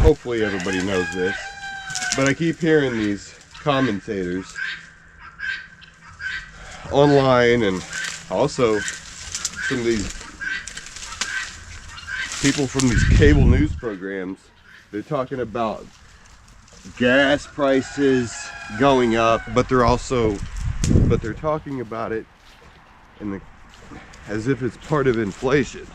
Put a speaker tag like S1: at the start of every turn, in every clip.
S1: hopefully everybody knows this, but I keep hearing these commentators online and also some of these people from these cable news programs. They're talking about gas prices going up, but they're talking about it as if it's part of inflation.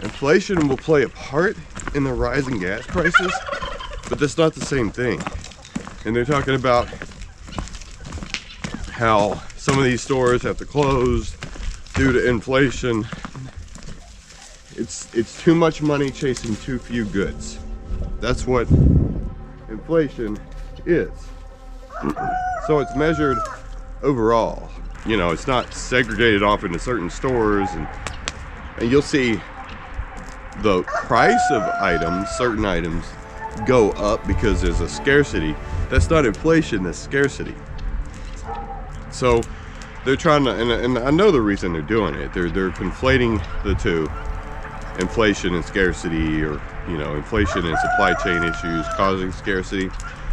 S1: Inflation will play a part in the rise in gas prices, but that's not the same thing. And they're talking about how some of these stores have to close due to inflation. It's too much money chasing too few goods. That's what inflation is. So it's measured overall. You know, it's not segregated off into certain stores, and you'll see the price of items, certain items, go up because there's a scarcity. That's not inflation, that's scarcity. So they're trying to, and I know the reason they're doing it. They're conflating the two, inflation and scarcity, or you know, inflation and supply chain issues causing scarcity.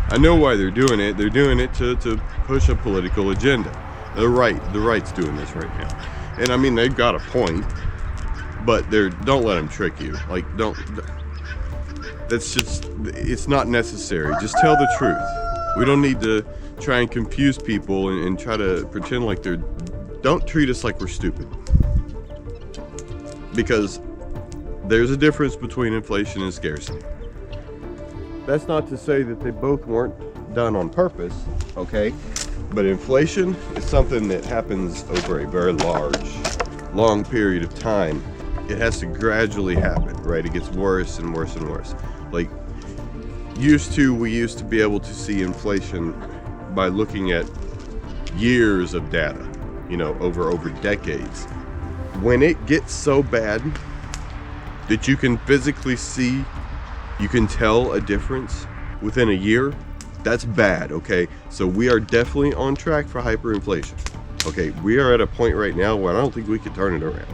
S1: I know why they're doing it. They're doing it to push a political agenda. The right's doing this right now, and I mean they've got a point, but don't let them trick you. Like it's not necessary. Just tell the truth. We don't need to try and confuse people and try to pretend like don't treat us like we're stupid, because there's a difference between inflation and scarcity. That's not to say that they both weren't done on purpose, okay? But inflation is something that happens over a very long period of time. It has to gradually happen, right? It gets worse and worse and worse. Like, we used to be able to see inflation by looking at years of data, you know, over decades. When it gets so bad that you can physically see, you can tell a difference within a year, that's bad, okay? So we are definitely on track for hyperinflation. Okay, we are at a point right now where I don't think we could turn it around.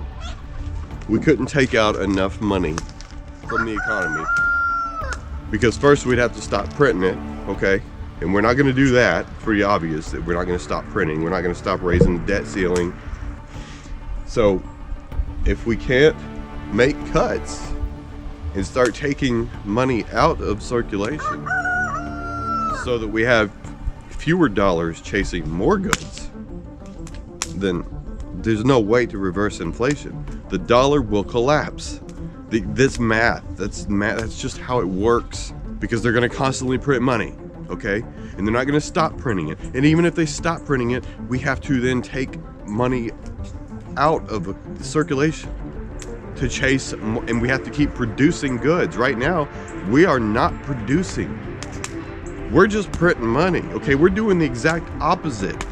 S1: We couldn't take out enough money from the economy, because first we'd have to stop printing it, okay? And we're not gonna do that. It's pretty obvious that we're not gonna stop printing. We're not gonna stop raising the debt ceiling. So if we can't make cuts and start taking money out of circulation so that we have fewer dollars chasing more goods, then there's no way to reverse inflation. The dollar will collapse. That's math. That's just how it works, because they're going to constantly print money, okay? And they're not going to stop printing it. And even if they stop printing it, we have to then take money out of circulation to chase, and we have to keep producing goods. Right now, we are not producing. We're just printing money, okay? We're doing the exact opposite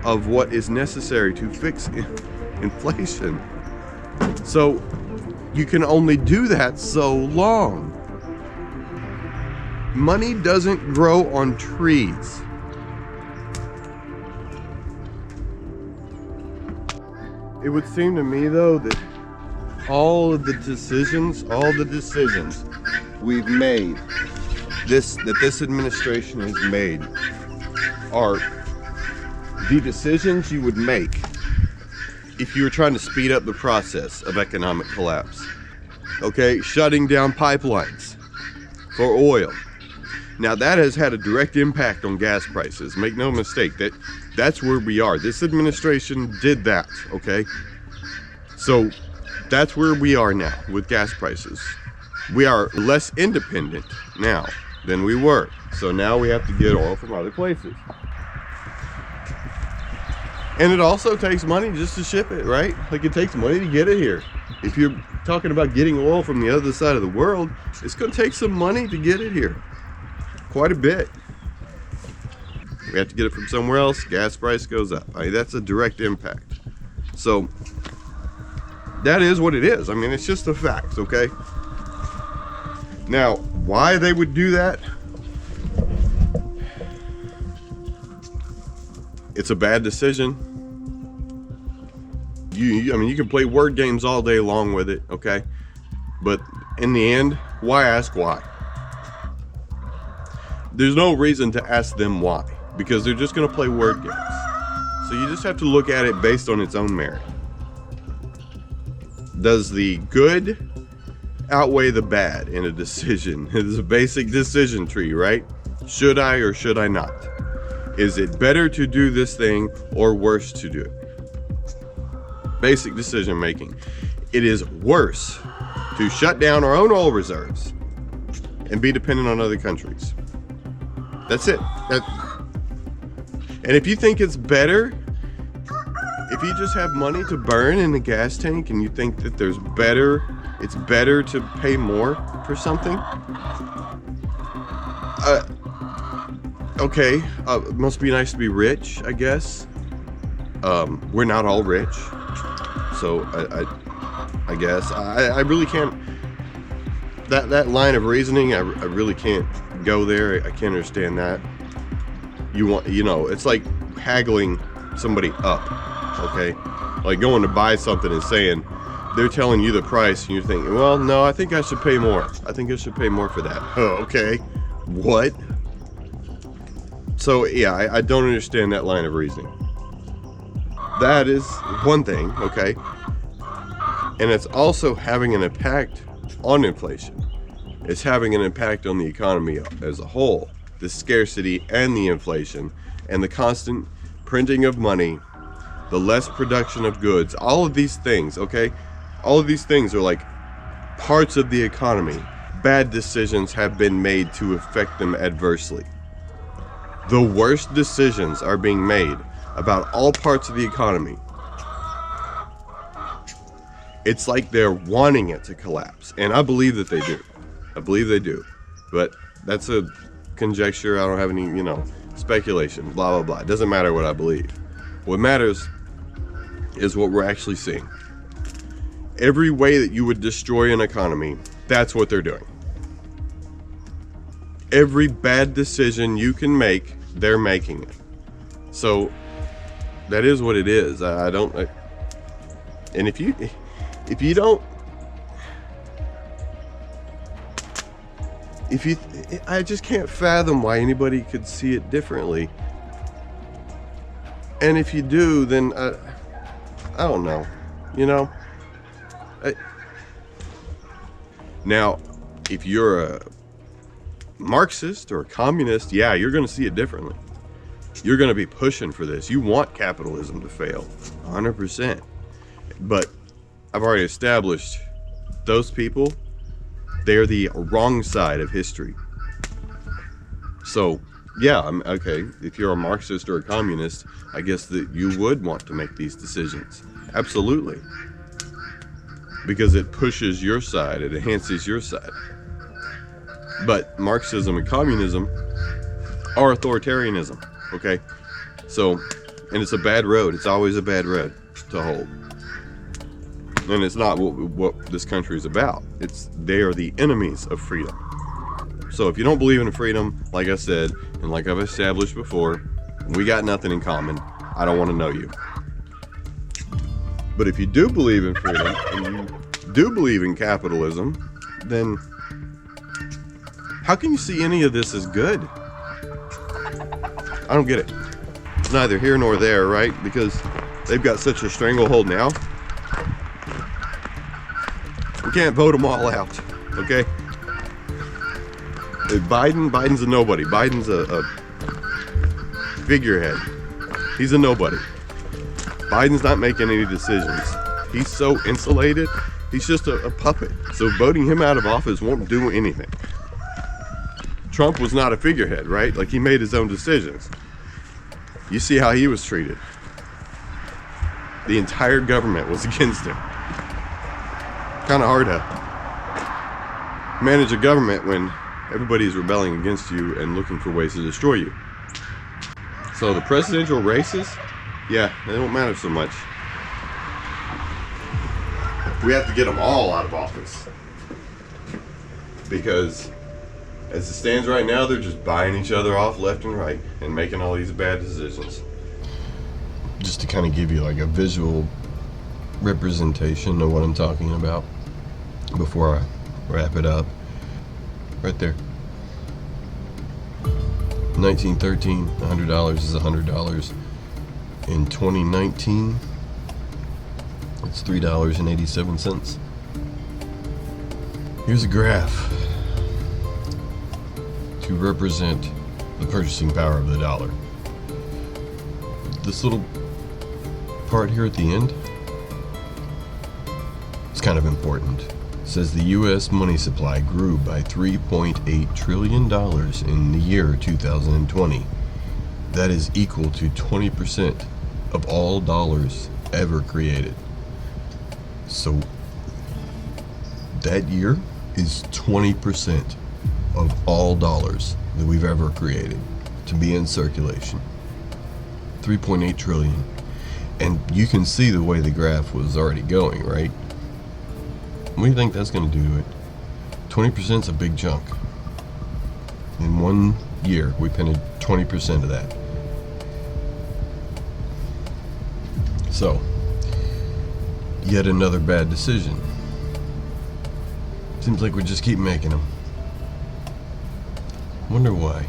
S1: of what is necessary to fix inflation. So you can only do that so long. Money doesn't grow on trees. It would seem to me, though, that all the decisions we've made, that this administration has made, are the decisions you would make if you were trying to speed up the process of economic collapse. Okay, shutting down pipelines for oil. Now that has had a direct impact on gas prices. Make no mistake, that's where we are. This administration did that, okay? So that's where we are now with gas prices. We are less independent now than we were. So now we have to get oil from other places. And it also takes money just to ship it, right? Like, it takes money to get it here. If you're talking about getting oil from the other side of the world, it's going to take some money to get it here. Quite a bit. We have to get it from somewhere else. Gas price goes up. I mean, that's a direct impact. So that is what it is. I mean, it's just the facts, okay? Now, why they would do that? It's a bad decision. I mean, you can play word games all day long with it, okay? But in the end, why ask why? There's no reason to ask them why, because they're just going to play word games. So you just have to look at it based on its own merit. Does the good outweigh the bad in a decision? It's a basic decision tree, right? Should I or should I not? Is it better to do this thing or worse to do it? Basic decision making. It is worse to shut down our own oil reserves and be dependent on other countries. That's it. And if you think it's better, if you just have money to burn in the gas tank and you think that it's better to pay more for something, okay, it must be nice to be rich, I guess. We're not all rich, so I guess I really can't. That line of reasoning, I really can't go there. I can't understand that. It's like haggling somebody up, okay? Like going to buy something and saying, they're telling you the price and you're thinking, well, no, I think I should pay more. I think I should pay more for that. Oh, okay. What? So yeah, I don't understand that line of reasoning. That is one thing, okay? And it's also having an impact on inflation. It's having an impact on the economy as a whole. The scarcity and the inflation and the constant printing of money, the less production of goods, all of these things, okay? All of these things are like parts of the economy. Bad decisions have been made to affect them adversely. The worst decisions are being made about all parts of the economy. It's like they're wanting it to collapse. And I believe that they do. I believe they do. But that's a conjecture. I don't have any, speculation, blah, blah, blah. It doesn't matter what I believe. What matters is what we're actually seeing. Every way that you would destroy an economy, that's what they're doing. Every bad decision you can make, they're making it. So that is what it is. And if you don't, I just can't fathom why anybody could see it differently. And if you do, then I don't know, Now, if you're a Marxist or a communist, yeah, you're going to see it differently. You're going to be pushing for this. You want capitalism to fail, 100%. But I've already established those people, they're the wrong side of history. So, yeah, okay, if you're a Marxist or a communist, I guess that you would want to make these decisions. Absolutely. Because it pushes your side, it enhances your side. But Marxism and communism are authoritarianism, okay? So, and it's a bad road. It's always a bad road to hold. And it's not what this country is about. They are the enemies of freedom. So if you don't believe in freedom, like I said, and like I've established before, we got nothing in common. I don't want to know you. But if you do believe in freedom, and you do believe in capitalism, then how can you see any of this as good? I don't get it. It's neither here nor there, right? Because they've got such a stranglehold now. We can't vote them all out, okay? Biden's a nobody. Biden's a figurehead. He's a nobody. Biden's not making any decisions. He's so insulated. He's just a puppet. So voting him out of office won't do anything. Trump was not a figurehead, right? Like, he made his own decisions. You see how he was treated. The entire government was against him. Kind of hard to manage a government when everybody's rebelling against you and looking for ways to destroy you. So the presidential races, yeah, they don't matter so much. We have to get them all out of office. Because as it stands right now, they're just buying each other off left and right and making all these bad decisions. Just to kind of give you like a visual representation of what I'm talking about before I wrap it up. right there. 1913, $100 is $100. In 2019, it's $3.87. Here's a graph to represent the purchasing power of the dollar. This little part here at the end is kind of important. It says the U.S. money supply grew by $3.8 trillion in the year 2020. That is equal to 20% of all dollars ever created. So that year is 20% of all dollars that we've ever created to be in circulation. 3.8 trillion. And you can see the way the graph was already going, right? What do you think that's going to do to it? 20% is a big chunk. In 1 year, we printed 20% of that. So, yet another bad decision. Seems like we just keep making them. Wonder why.